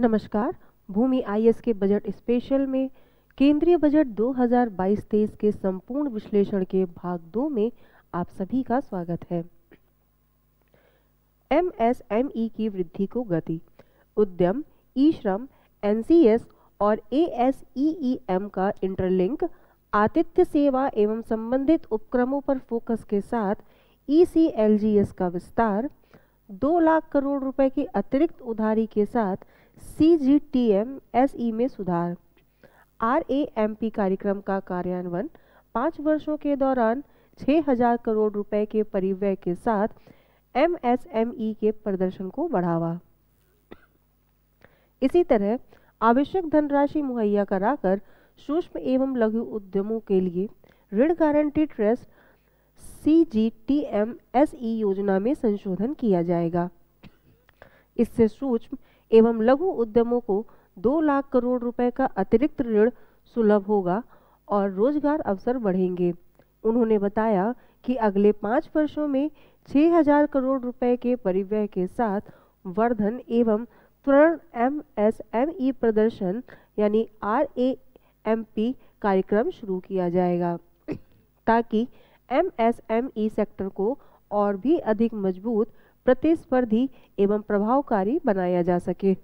नमस्कार। भूमि आईएएस के budget special में केंद्रीय बजट 2022-23 के संपूर्ण विश्लेषण के भाग 2 में आप सभी का स्वागत है। एमएसएमई की वृद्धि को गति। उद्यम, ई श्रम, एनसीएस और एएसईईएम का इंटरलिंक, आतिथ्य सेवा एवं संबंधित उपक्रमों पर फोकस के साथ ईसीएलजीएस का विस्तार, 2 लाख करोड़ रुपए की अतिरिक्त उधारी के साथ सीजीटीएमएसई में सुधार, आरएएमपी कार्यक्रम का कार्यान्वयन, 5 वर्षों के दौरान 6000 करोड़ रुपए के परिव्यय के साथ एमएसएमई के प्रदर्शन को बढ़ावा। इसी तरह आवश्यक धनराशि मुहैया कराकर सूक्ष्म एवं लघु उद्यमों के लिए ऋण गारंटी ट्रस्ट सीजीटीएमएसई योजना में संशोधन किया जाएगा। इससे सूक्ष्म एवं लघु उद्यमों को 2 लाख करोड़ रुपए का अतिरिक्त ऋण सुलभ होगा और रोजगार अवसर बढ़ेंगे। उन्होंने बताया कि अगले 5 वर्षों में 6000 करोड़ रुपए के परिव्यय के साथ वर्धन एवं त्वरण एमएसएमई प्रदर्शन यानी आरएएमपी कार्यक्रम शुरू किया जाएगा ताकि एमएसएमई सेक्टर को और भी अधिक मजबूत, प्रतिस्पर्धी एवं प्रभावकारी बनाया जा सके।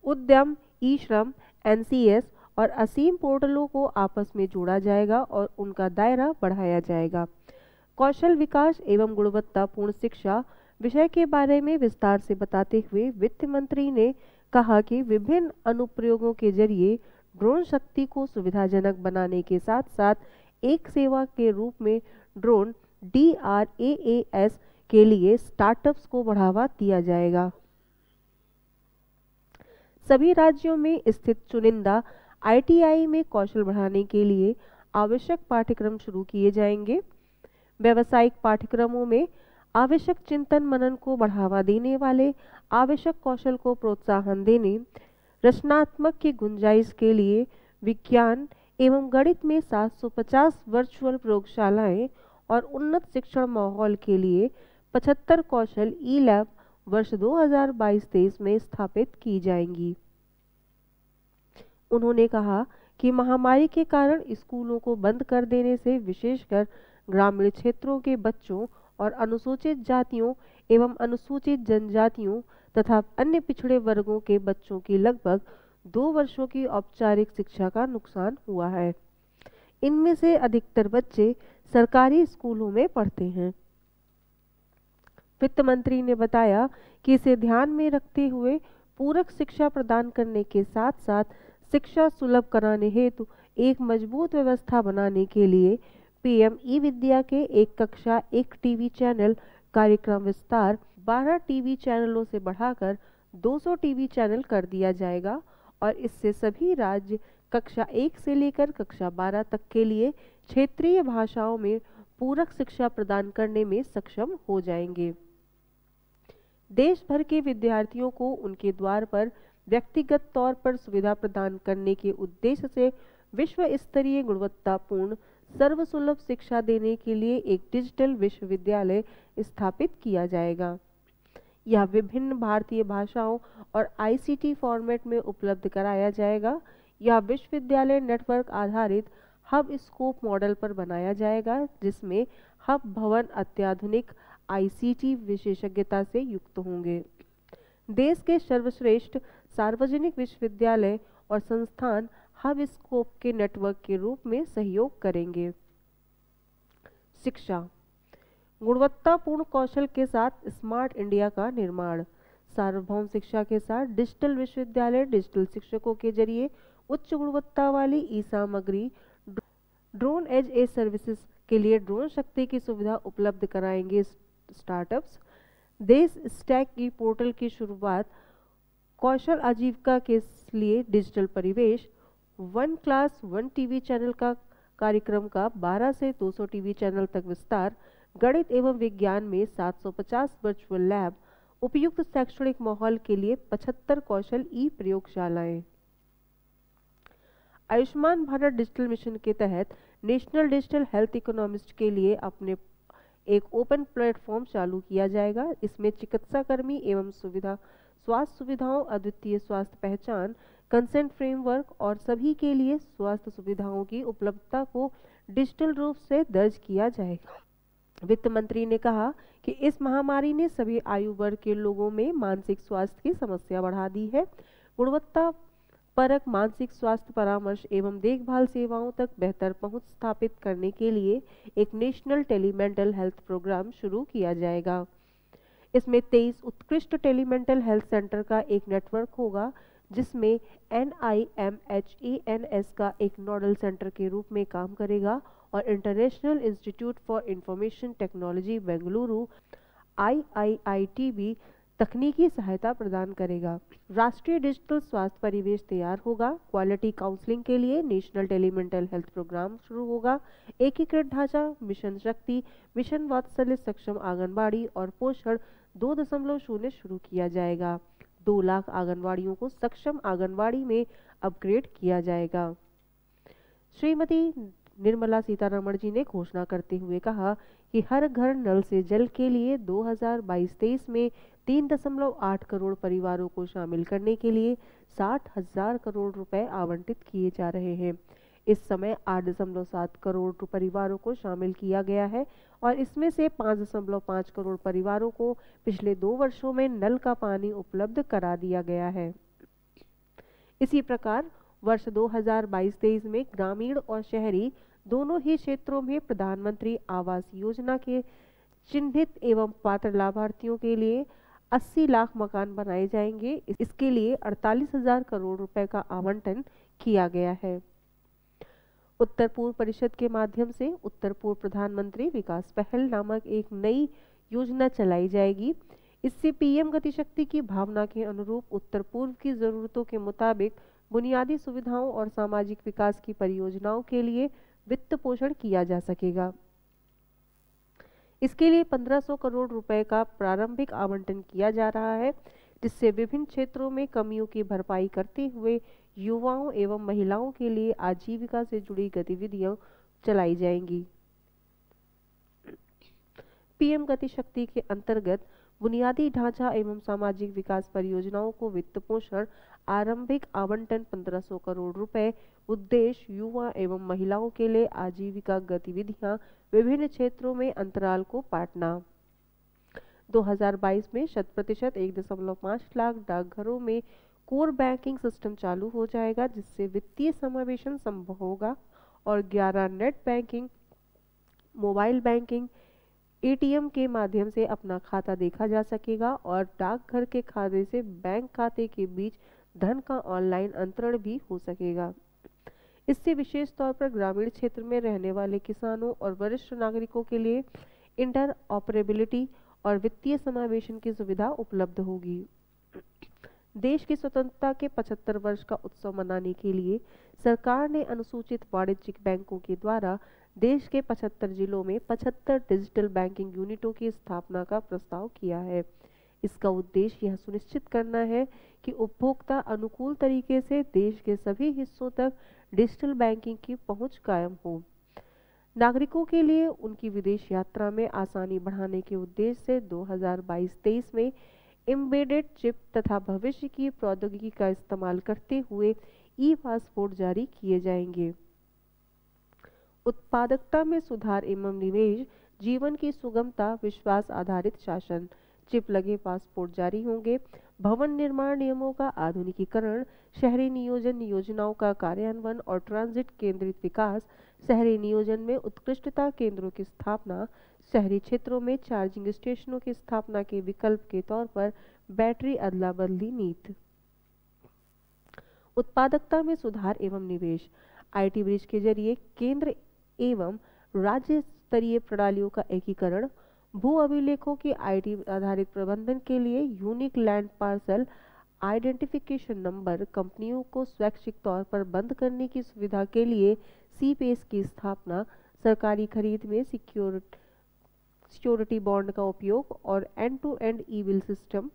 उद्यम, ई श्रम, एनसीएस और असीम पोर्टलों को आपस में जोड़ा जाएगा और उनका दायरा बढ़ाया जाएगा। कौशल विकास एवं गुणवत्तापूर्ण शिक्षा विषय के बारे में विस्तार से बताते हुए वित्त मंत्री ने कहा कि विभिन्न अनुप्रयोगों के जरिए ड्रोन शक्ति को सुविधाजनक बनाने के साथ साथ एक सेवा के रूप में ड्रोन DRAAS के लिए स्टार्टअप्स को बढ़ावा दिया जाएगा। सभी राज्यों में स्थित चुनिंदा ITI में कौशल बढ़ाने के लिए आवश्यक पाठ्यक्रम शुरू किए जाएंगे। व्यावसायिक पाठ्यक्रमों में आवश्यक चिंतन मनन को बढ़ावा देने वाले आवश्यक कौशल को प्रोत्साहन देने, रचनात्मक की गुंजाइश के लिए विज्ञान एवं गणित में 750 वर्चुअल प्रयोगशालाएं और उन्नत शिक्षण माहौल के लिए 75 कौशल ई-लैब वर्ष 2022-23 में स्थापित की जाएंगी। उन्होंने कहा कि महामारी के कारण स्कूलों को बंद कर देने से विशेषकर ग्रामीण क्षेत्रों के बच्चों और अनुसूचित जातियों एवं अनुसूचित जनजातियों तथा अन्य पिछड़े वर्गों के बच्चों की लगभग 2 वर्षों की औपचारिक शिक्षा का नुकसान हुआ है। इनमें से अधिकतर बच्चे सरकारी स्कूलों में पढ़ते हैं। वित्त मंत्री ने बताया कि इसे ध्यान में रखते हुए पूरक शिक्षा प्रदान करने के साथ साथ शिक्षा सुलभ कराने हेतु एक मजबूत व्यवस्था बनाने के लिए पीएम ई विद्या के एक कक्षा एक टीवी चैनल कार्यक्रम विस्तार 12 टीवी चैनलों से बढ़ाकर 200 टीवी चैनल कर दिया जाएगा और इससे सभी राज्य कक्षा 1 से लेकर कक्षा 12 तक के लिए क्षेत्रीय भाषाओं में पूरक शिक्षा प्रदान करने में सक्षम हो जाएंगे। देश भर के विद्यार्थियों को उनके द्वार पर व्यक्तिगत तौर पर सुविधा प्रदान करने के उद्देश्य से विश्व स्तरीय गुणवत्तापूर्ण सर्वसुलभ शिक्षा देने के लिए एक डिजिटल विश्वविद्यालय स्थापित किया जाएगा। यह विभिन्न भारतीय भाषाओं और आईसीटी फॉर्मेट में उपलब्ध कराया जाएगा। यह विश्वविद्यालय नेटवर्क आधारित हब स्कोप मॉडल पर बनाया जाएगा जिसमें हब भवन अत्याधुनिक आईसीटी विशेषज्ञता से युक्त होंगे। देश के सर्वश्रेष्ठ सार्वजनिक विश्वविद्यालय और संस्थान हब स्कोप के नेटवर्क के रूप में सहयोग करेंगे। शिक्षा, गुणवत्तापूर्ण कौशल के साथ स्मार्ट इंडिया का निर्माण, सार्वभौम शिक्षा के साथ डिजिटल विश्वविद्यालय डिजिटल शिक्षकों के जरिए उच्च गुणवत्ता वाली ई सामग्री, ड्रोन एज ए सर्विसेज के लिए ड्रोन शक्ति की सुविधा उपलब्ध कराएंगे स्टार्टअप्स। देश स्टैक की पोर्टल की शुरुआत, कौशल आजीविका के लिए डिजिटल परिवेश, 1 क्लास 1 टीवी चैनल का कार्यक्रम का 12 से 200 टीवी चैनल तक विस्तार, गणित एवं विज्ञान में 750 वर्चुअल लैब, उपयुक्त शैक्षणिक माहौल के लिए 75 कौशल ई प्रयोगशालाएं। आयुष्मान भारत डिजिटल मिशन के तहत नेशनल डिजिटल हेल्थ इकोनॉमिस्ट के लिए अपने एक ओपन प्लेटफॉर्म चालू किया जाएगा। इसमें चिकित्सा कर्मी एवं स्वास्थ्य सुविधाओं, अद्वितीय स्वास्थ्य पहचान, कंसेंट फ्रेमवर्क और सभी के लिए स्वास्थ्य सुविधाओं की उपलब्धता को डिजिटल रूप से दर्ज किया जाएगा। वित्त मंत्री ने कहा कि इस महामारी ने सभी आयु वर्ग के लोगों में मानसिक स्वास्थ्य की समस्या बढ़ा दी है। गुणवत्ता परक मानसिक स्वास्थ्य परामर्श एवं देखभाल सेवाओं तक बेहतर पहुंच स्थापित करने के लिए एक नेशनल टेलीमेंटल हेल्थ प्रोग्राम शुरू किया जाएगा। इसमें 23 उत्कृष्ट टेलीमेंटल हेल्थ सेंटर का एक नेटवर्क होगा, जिसमें NIMHANS का एक नोडल सेंटर के रूप में काम करेगा और international institute for information technology Bengaluru IIITB तकनीकी सहायता प्रदान करेगा। राष्ट्रीय डिजिटल स्वास्थ्य परिवेश तैयार होगा। क्वालिटी काउंसलिंग के लिए नेशनल टेलीमेंटल हेल्थ प्रोग्राम शुरू होगा। एकीकृत ढांचा, मिशन शक्ति, मिशन वात्सल्य, सक्षम आंगनबाड़ी और पोषण 2.0 शुरू किया जाएगा। 2 लाख आंगनबाड़ियों को सक्षम आंगनबाड़ी में अपग्रेड किया जाएगा। श्रीमती निर्मला सीतारमण जी ने घोषणा करते हुए कहा कि हर घर नल से जल के लिए 2022-23 में 3.8 करोड़ परिवारों को शामिल करने के लिए 60,000 करोड़ रुपए आवंटित किए जा रहे हैं। इस समय 8.7 करोड़ परिवारों को शामिल किया गया है और इसमें से 5.5 करोड़ परिवारों को पिछले 2 वर्षों में नल का पानी उपलब्ध करा दिया गया है। इसी प्रकार वर्ष 2022-23 में ग्रामीण और शहरी दोनों ही क्षेत्रों में प्रधानमंत्री आवास योजना के चिन्हित एवं पात्र लाभार्थियों के लिए 80 लाख मकान बनाए जाएंगे। इसके लिए 48,000 करोड़ रुपए का आवंटन किया गया है। उत्तर पूर्व परिषद के माध्यम से उत्तर पूर्व प्रधानमंत्री विकास पहल नामक एक नई योजना चलाई जाएगी। इससे पीएम गतिशक्ति की भावना के अनुरूप उत्तर पूर्व की जरूरतों के मुताबिक बुनियादी सुविधाओं और सामाजिक विकास की परियोजनाओं के लिए वित्त पोषण किया जा सकेगा। इसके लिए 1500 करोड़ रुपए का प्रारंभिक आवंटन किया जा रहा है, जिससे विभिन्न क्षेत्रों में कमियों की भरपाई करते हुए युवाओं एवं महिलाओं के लिए आजीविका से जुड़ी गतिविधियां चलाई जाएंगी। पीएम गतिशक्ति के अंतर्गत बुनियादी ढांचा एवं सामाजिक विकास परियोजनाओं को वित्त पोषण आरंभिक आवंटन 1500 करोड़ रुपए। उद्देश्य युवा एवं महिलाओं के लिए आजीविका गतिविधियां विभिन्न क्षेत्रों में अंतराल को पाटना। 2022 में 100% 1.5 लाख डाकघरों में कोर बैंकिंग सिस्टम चालू हो जाएगा, जिससे वित्तीय समावेशन संभव होगा और 11 net banking, mobile banking, ATM के माध्यम से अपना खाता देखा जा सकेगा और डाकघर के खाते से बैंक खाते के बीच धन का ऑनलाइन अंतरण भी हो सकेगा। इससे विशेष तौर पर ग्रामीण क्षेत्र में रहने वाले किसानों और वरिष्ठ नागरिकों के लिए इंटर ऑपरेबिलिटी और वित्तीय समावेशन की सुविधा उपलब्ध होगी। देश की स्वतंत्रता के 75 वर्ष का उत्सव मनाने के लिए सरकार ने अनुसूचित वाणिज्यिक बैंकों के द्वारा देश के 75 जिलों में 75 डिजिटल बैंकिंग यूनिटों की स्थापना का प्रस्ताव किया है। इसका उद्देश्य यह सुनिश्चित करना है कि उपभोक्ता अनुकूल तरीके से देश के सभी हिस्सों तक डिजिटल बैंकिंग की पहुंच कायम हो। नागरिकों के लिए उनकी विदेश यात्रा में आसानी बढ़ाने के उद्देश्य से 2022-23 में एम्बेडेड चिप तथा भविष्य की प्रौद्योगिकी का इस्तेमाल करते हुए ई पासपोर्ट जारी किए जाएंगे। उत्पादकता में सुधार एवं निवेश, जीवन की सुगमता, विश्वास आधारित शासन, चिप लगे पासपोर्ट जारी होंगे। भवन निर्माण नियमों का आधुनिकीकरण, शहरी नियोजन योजनाओं का कार्यान्वयन और ट्रांजिट केंद्रित विकास, शहरी नियोजन में उत्कृष्टता केंद्रों की स्थापना, शहरी क्षेत्रों में चार्जिंग स्टेशनों की स्थापना के विकल्प के तौर पर बैटरी अदला बदली नीति। उत्पादकता में सुधार एवं निवेश, आईटी ब्रिज के जरिए केंद्र एवं राज्य स्तरीय प्रणालियों का एकीकरण, भू अभिलेखों की आईटी आधारित प्रबंधन के लिए unique land parcel identification number, कंपनियों को स्वैच्छिक तौर पर बंद करने की सुविधा के लिए सीपेस की स्थापना, सरकारी खरीद में सिक्योरिटी बॉन्ड का उपयोग और end to end e bill system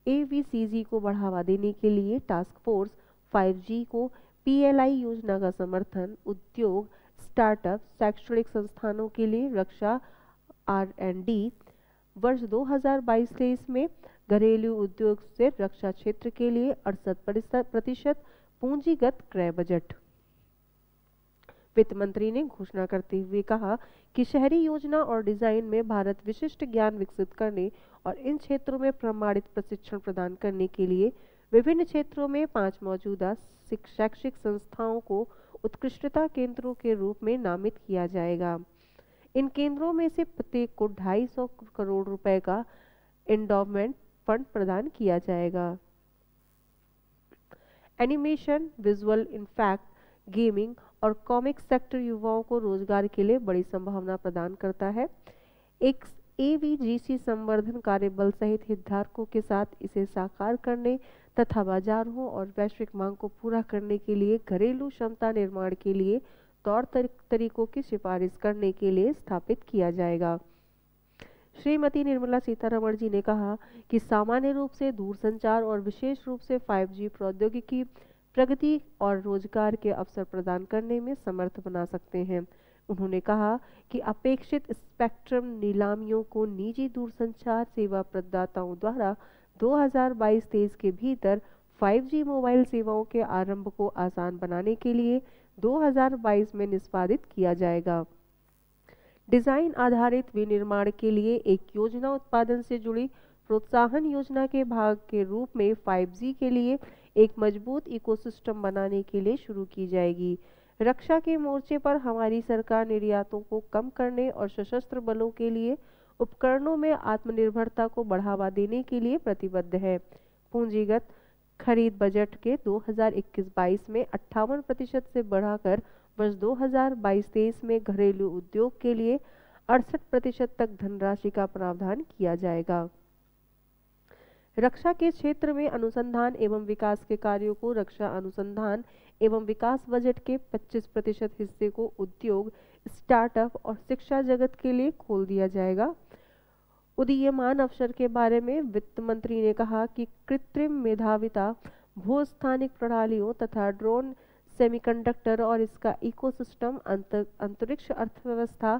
AVCG को बढ़ावा देने के लिए टास्क फोर्स, 5G को पीएलआई योजना का समर्थन, उद्योग, स्टार्टअप, शैक्षणिक संस्थानों के लिए रक्षा R&D, वर्ष 2022-23 में घरेलू उद्योग से रक्षा क्षेत्र के लिए 68% पूंजीगत क्रय बजट। वित्त मंत्री ने घोषणा करते हुए कहा कि शहरी योजना और डिजाइन में भारत विशिष्ट ज्ञान विकसित करने और इन क्षेत्रों में प्रमाणित प्रशिक्षण प्रदान करने के लिए विभिन्न क्षेत्रों में 5 मौजूदा शैक्षिक संस्थाओं को उत्कृष्टता केंद्रों के रूप में नामित किया जाएगा। इन केंद्रों में से प्रत्येक को 250 करोड़ रुपए का एंडोवमेंट फंड प्रदान किया जाएगा। एनिमेशन, विजुअल इफेक्ट, गेमिंग और कॉमिक सेक्टर युवाओं को रोजगार के लिए बड़ी संभावना प्रदान करता है। एक एवीजीसी संवर्धन कार्यबल सहित हितधारकों के साथ इसे साकार करने तथा बाजारों और वैश्विक मांग को पूरा करने के लिए घरेलू क्षमता निर्माण के लिए तौर तरीकों की सिफारिश करने के लिए स्थापित किया जाएगा। श्रीमती निर्मला सीतारमण जी ने कहा कि सामान्य रूप से दूरसंचार और विशेष रूप से 5G प्रौद्योगिकी प्रगति और रोजगार के अवसर प्रदान करने में समर्थ बना सकते हैं। उन्होंने कहा कि अपेक्षित स्पेक्ट्रम नीलामियों को निजी दूरसंचार सेवा प्रदाताओं द्वारा 2022-23 के भीतर 5G मोबाइल सेवाओं के आरंभ को आसान बनाने के लिए 2022 में निष्पादित किया जाएगा। डिजाइन आधारित विनिर्माण के लिए एक योजना उत्पादन से जुड़ी प्रोत्साहन योजना के भाग के रूप में 5G के लिए एक मजबूत इकोसिस्टम बनाने के लिए शुरू की जाएगी। रक्षा के मोर्चे पर हमारी सरकार निर्यातों को कम करने और सशस्त्र बलों के लिए उपकरणों में आत्मनिर्भरता को बढ़ावा देने के लिए प्रतिबद्ध है। पूंजीगत खरीद बजट के 2021-22 में 58% से बढ़ाकर वर्ष 2022-23 में घरेलू उद्योग के लिए 68% तक धनराशि का प्रावधान किया जाएगा। रक्षा के क्षेत्र में अनुसंधान एवं विकास के कार्यों को रक्षा अनुसंधान एवं विकास बजट के 25% हिस्से को उद्योग, स्टार्टअप और शिक्षा जगत के लिए खोल दिया जाएगा। उदीयमान अवसर के बारे में वित्त मंत्री ने कहा कि कृत्रिम मेधाविता, भूस्थानिक प्रणालियों तथा ड्रोन, सेमीकंडक्टर और इसका इकोसिस्टम, अंतरिक्ष अर्थव्यवस्था,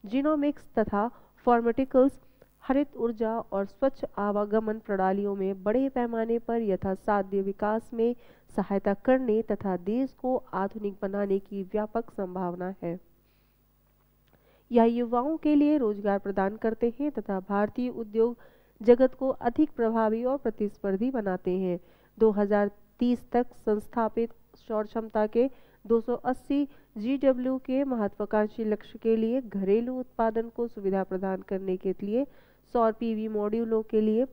जीनोमिक्स तथा फार्मास्यूटिकल्स, हरित ऊर्जा और स्वच्छ आवागमन प्रणालियों में बड़े पैमाने पर यथासाध्य विकास में सहायता करने तथा देश को आधुनिक बनाने की व्यापक संभावना है। यह युवाओं के लिए रोजगार प्रदान करते हैं तथा भारतीय उद्योग जगत को अधिक प्रभावी और प्रतिस्पर्धी बनाते हैं। 2030 तक संस्थापित सौर क्षमता के 280 GW के महत्वाकांक्षी लक्ष्य के लिए घरेलू उत्पादन को सुविधा प्रदान करने के लिए सौर PV मॉड्यूलों के लिए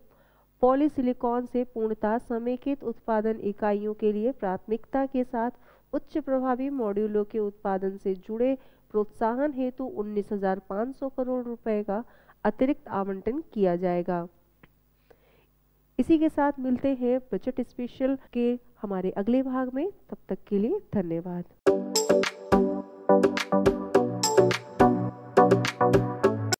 पॉलीसिलिकॉन से पूर्णतः समेकित उत्पादन इकाइयों के लिए प्राथमिकता के साथ उच्च प्रभावी मॉड्यूलों के उत्पादन से जुड़े प्रोत्साहन हेतु 19,500 करोड़ रुपए का अतिरिक्त आवंटन किया जाएगा। इसी के साथ मिलते हैं बजट स्पेशल के हमारे अगले भाग में। तब तक के लिए धन्यवाद।